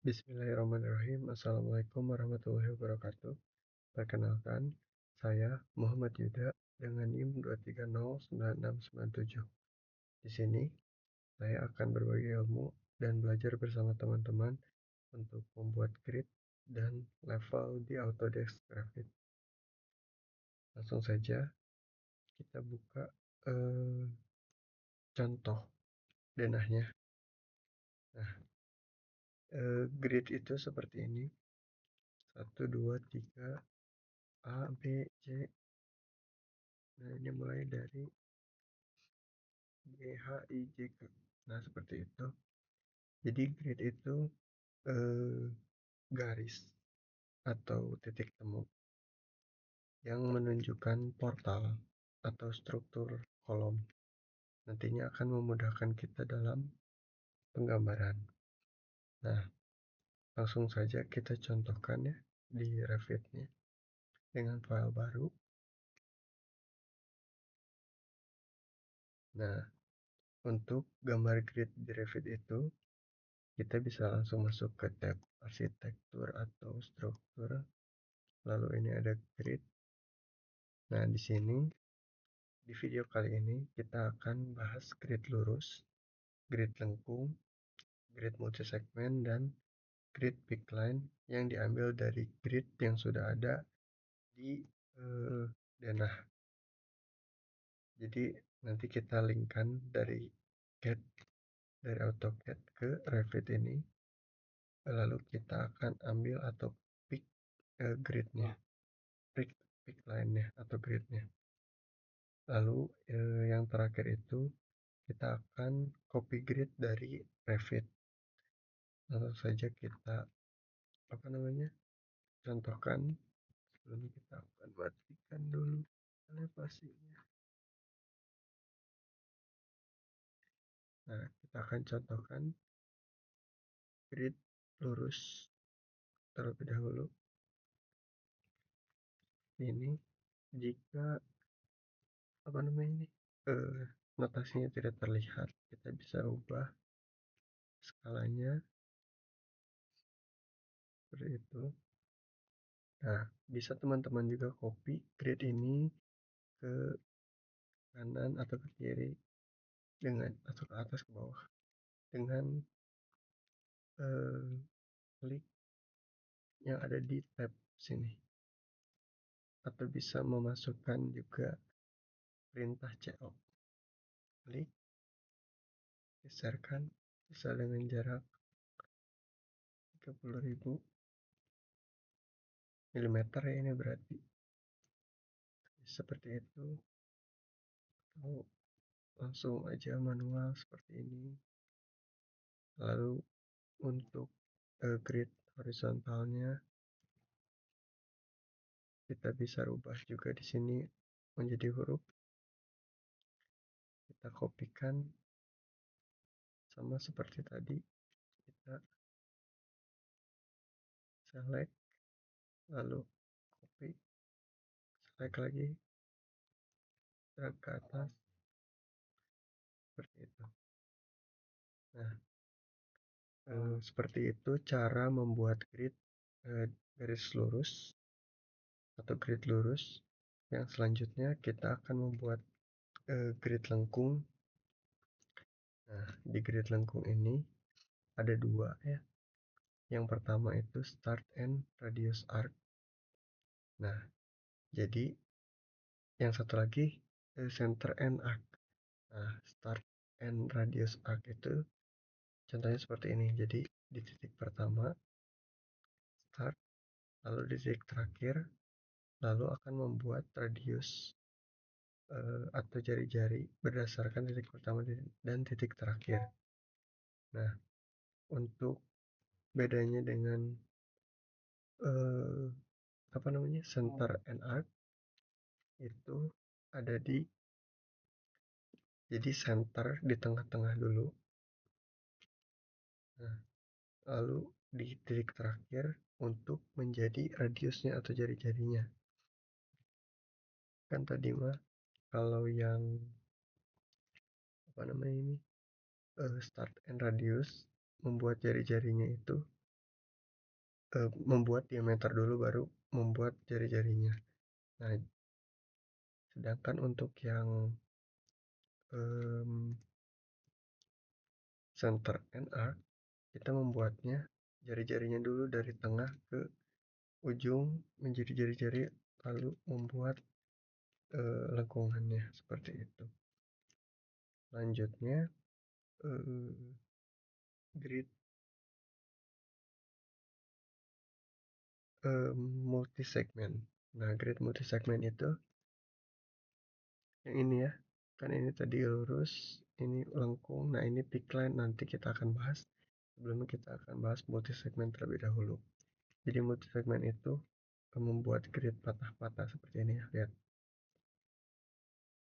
Bismillahirrahmanirrahim. Assalamualaikum warahmatullahi wabarakatuh. Perkenalkan, saya Muhammad Yuda dengan NIM 2309697. Di sini, saya akan berbagi ilmu dan belajar bersama teman-teman untuk membuat grid dan level di Autodesk Revit. Langsung saja, kita buka contoh denahnya. Nah, grid itu seperti ini. 1, 2, 3, A, B, C. Nah, ini mulai dari G, H, I, J, K. Nah, seperti itu. Jadi grid itu garis atau titik temu yang menunjukkan portal atau struktur kolom. Nantinya akan memudahkan kita dalam penggambaran. Nah, langsung saja kita contohkan ya di Revit-nya dengan file baru. Nah, untuk gambar grid di Revit itu, kita bisa langsung masuk ke tab arsitektur atau struktur. Lalu ini ada grid. Nah, di sini di video kali ini kita akan bahas grid lurus, grid lengkung, grid multisegmen, dan grid pickline yang diambil dari grid yang sudah ada di denah. Jadi nanti kita linkkan dari AutoCAD ke Revit ini, lalu kita akan ambil atau pick gridnya, pick line-nya atau gridnya. Lalu yang terakhir itu kita akan copy grid dari Revit. Langsung saja kita contohkan. Sebelum kita akan matikan dulu elevasinya. Nah, kita akan contohkan grid lurus terlebih dahulu. Ini jika notasinya tidak terlihat, kita bisa ubah skalanya seperti itu. Nah, bisa teman-teman juga copy grid ini ke kanan atau ke kiri atau ke atas ke bawah dengan klik yang ada di tab sini, atau bisa memasukkan juga perintah CO. Klik, geserkan, bisa dengan jarak 30.000 mm ya, ini berarti seperti itu. Atau langsung aja manual seperti ini. Lalu untuk grid horizontalnya kita bisa rubah juga di sini menjadi huruf. Kita kopikan sama seperti tadi, kita select, lalu copy, select lagi, drag ke atas seperti itu. Nah, seperti itu cara membuat grid garis lurus atau grid lurus. Yang selanjutnya kita akan membuat grid lengkung. Nah, di grid lengkung ini ada dua ya. Yang pertama itu start and radius arc. Nah, jadi yang satu lagi center and arc. Nah, start and radius arc itu contohnya seperti ini. Jadi di titik pertama start, lalu di titik terakhir, lalu akan membuat radius atau jari-jari berdasarkan titik pertama dan titik terakhir. Nah, untuk bedanya dengan center and arc itu ada jadi center di tengah-tengah dulu. Nah, lalu di titik terakhir untuk menjadi radiusnya atau jari-jarinya. Kan tadi mah kalau yang start and radius membuat jari-jarinya itu membuat diameter dulu baru membuat jari-jarinya. Nah, sedangkan untuk yang center and arc, kita membuatnya jari-jarinya dulu dari tengah ke ujung menjadi jari-jari, lalu membuat lengkungannya seperti itu. Selanjutnya grid multi segment. Nah, grid multi segment itu yang ini ya, kan ini tadi lurus, ini lengkung. Nah, ini peak line, nanti kita akan bahas. Sebelumnya kita akan bahas multi segment terlebih dahulu. Jadi multi segment itu membuat grid patah-patah seperti ini ya, lihat.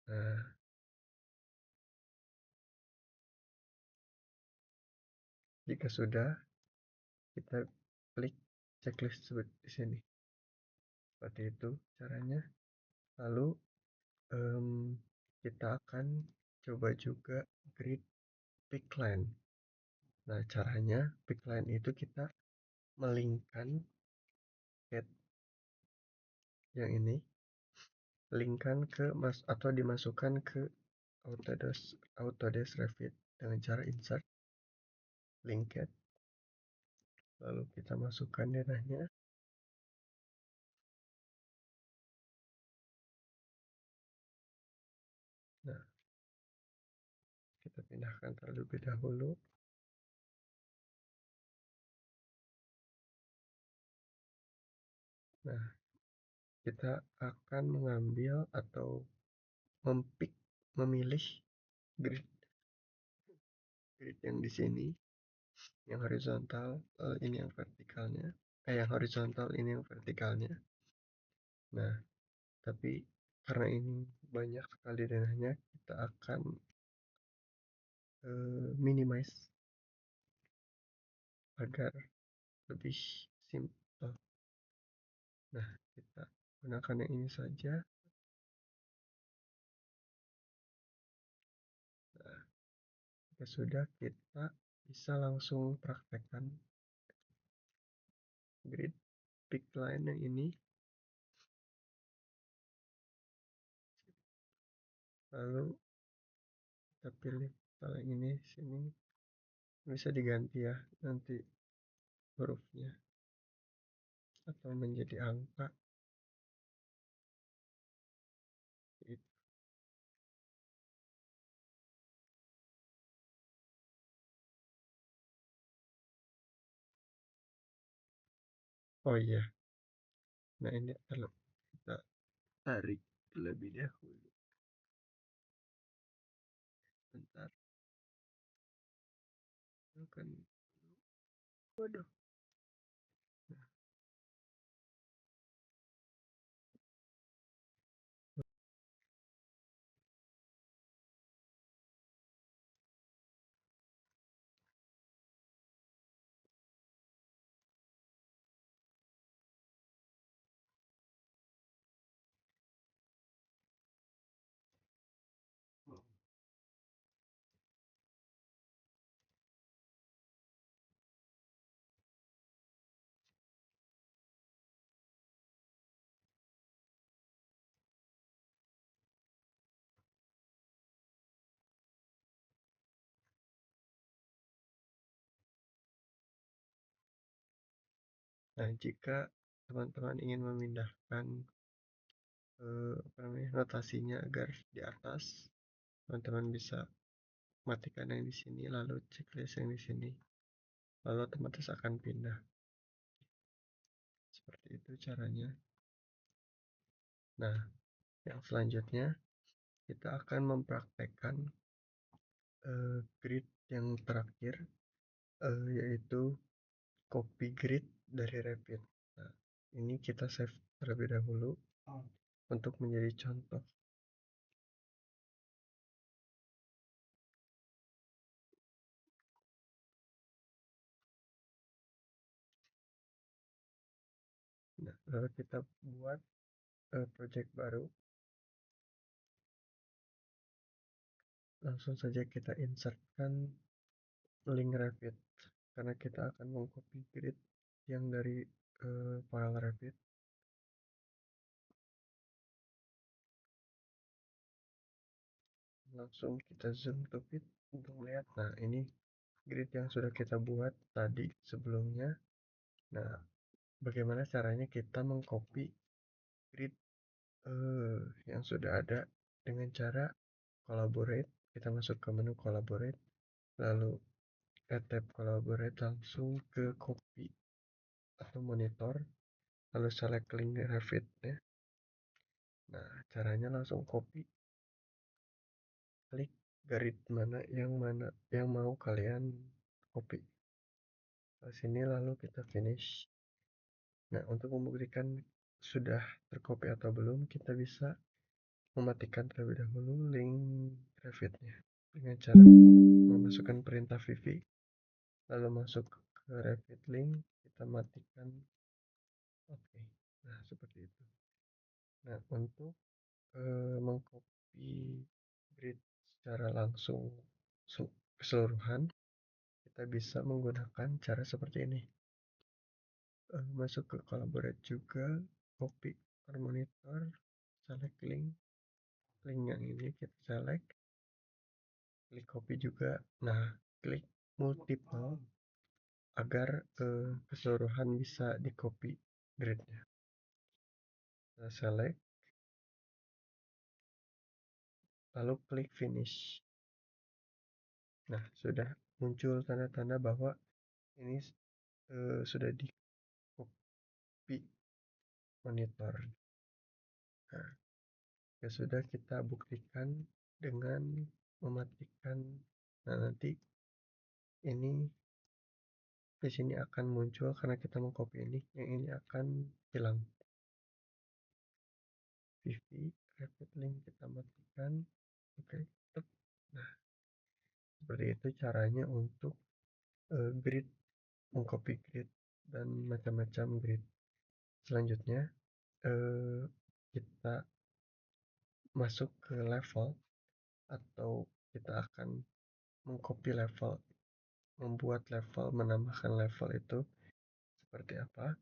Nah, jika sudah, kita klik checklist di sini. Seperti itu caranya. Lalu kita akan coba juga grid peak line. Nah, caranya peak line itu kita melingkan head yang ini, linkkan ke atau dimasukkan ke Autodesk Revit dengan cara insert link head. Lalu kita masukkan denahnya. Nah, kita pindahkan terlebih dahulu. Nah, kita akan mengambil atau memilih grid yang di sini, yang horizontal, ini yang vertikalnya, yang horizontal, ini yang vertikalnya. Nah, tapi karena ini banyak sekali denahnya, kita akan minimize agar lebih simple. Nah, kita gunakan yang ini saja. Nah, jika sudah, kita bisa langsung praktekkan grid peak line yang ini. Lalu kita pilih kalau yang ini sini, bisa diganti ya nanti hurufnya atau menjadi angka. Oh iya, nah ini kalau kita tarik terlebih dahulu. Bentar. Akan. Waduh. Nah, jika teman-teman ingin memindahkan notasinya agar di atas, teman-teman bisa matikan yang di sini, lalu checklist yang di sini, lalu otomatis akan pindah. Seperti itu caranya. Nah, yang selanjutnya kita akan mempraktekkan grid yang terakhir, yaitu copy grid dari Revit. Nah, ini kita save terlebih dahulu untuk menjadi contoh. Nah, lalu kita buat project baru. Langsung saja kita insertkan link Revit karena kita akan mengcopy grid yang dari file Revit. Langsung kita zoom to fit untuk melihat. Nah, ini grid yang sudah kita buat tadi sebelumnya. Nah, bagaimana caranya kita mengcopy grid yang sudah ada dengan cara collaborate. Kita masuk ke menu collaborate, lalu tab collaborate, langsung ke copy atau monitor, lalu select link Revit ya. Nah, caranya langsung copy, klik grid mana yang mau kalian copy ke sini, lalu kita finish. Nah, untuk membuktikan sudah tercopy atau belum, kita bisa mematikan terlebih dahulu link Revitnya dengan cara memasukkan perintah VV, lalu masuk ke Revit link, kita matikan. Oke. Nah, seperti itu. Nah, untuk mengcopy grid secara langsung keseluruhan, kita bisa menggunakan cara seperti ini. Masuk ke collaborate juga, copy per monitor, select link yang ini kita select, klik copy juga. Nah, klik multiple agar keseluruhan bisa di copy gridnya. Kita select, lalu klik finish. Nah, sudah muncul tanda-tanda bahwa ini sudah di copy monitor. Nah, ya sudah, kita buktikan dengan mematikan. Nah, nanti ini di sini akan muncul karena kita mengcopy ini, yang ini akan hilang. VV Revit link kita matikan. Oke. Nah, seperti itu caranya untuk grid, mengcopy grid dan macam-macam grid. Selanjutnya kita masuk ke level, atau kita akan mengcopy level, membuat level, menambahkan level itu seperti apa.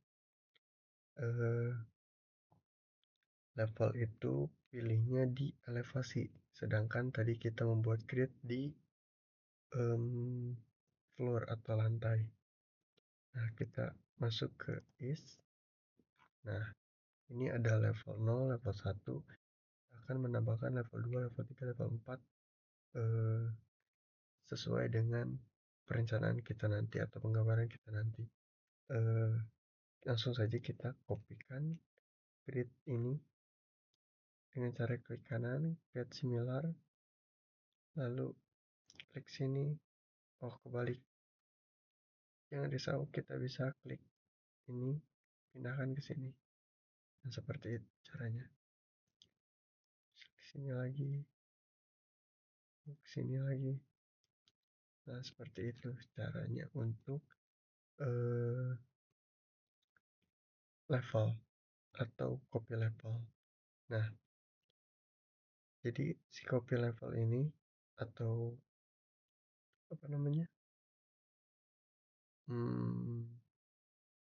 Level itu pilihnya di elevasi, sedangkan tadi kita membuat grid di floor atau lantai. Nah, kita masuk ke is. Nah, ini ada level 0, level 1, akan menambahkan level 2, level 3, level 4 sesuai dengan perencanaan kita nanti atau penggambaran kita nanti. Langsung saja kita kopikan grid ini dengan cara klik kanan, create similar, lalu klik sini. Oh, kebalik, jangan risau, kita bisa klik ini, pindahkan ke sini. Dan seperti itu caranya. Ke sini lagi, ke sini lagi. Nah, seperti itu caranya untuk level atau copy level. Nah, jadi si copy level ini atau apa namanya,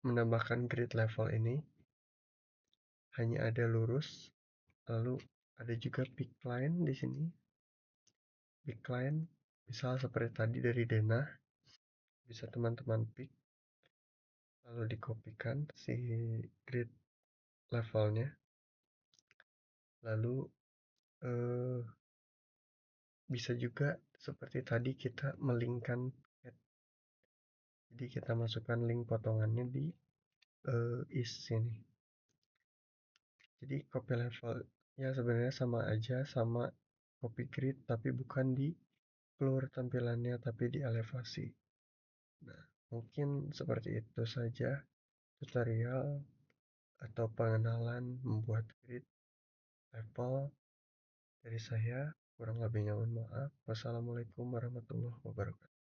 menambahkan grid level ini hanya ada lurus, lalu ada juga pick line di sini. Pick line misal seperti tadi dari Dena, bisa teman-teman pick, lalu dikopikan si grid levelnya, lalu bisa juga seperti tadi kita melingkan, jadi kita masukkan link potongannya di is sini. Jadi copy level ya sebenarnya sama aja, sama copy grid, tapi bukan di floor tampilannya, tapi di elevasi. Nah, mungkin seperti itu saja tutorial atau pengenalan membuat grid level dari saya. Kurang lebihnya mohon maaf. Wassalamualaikum warahmatullahi wabarakatuh.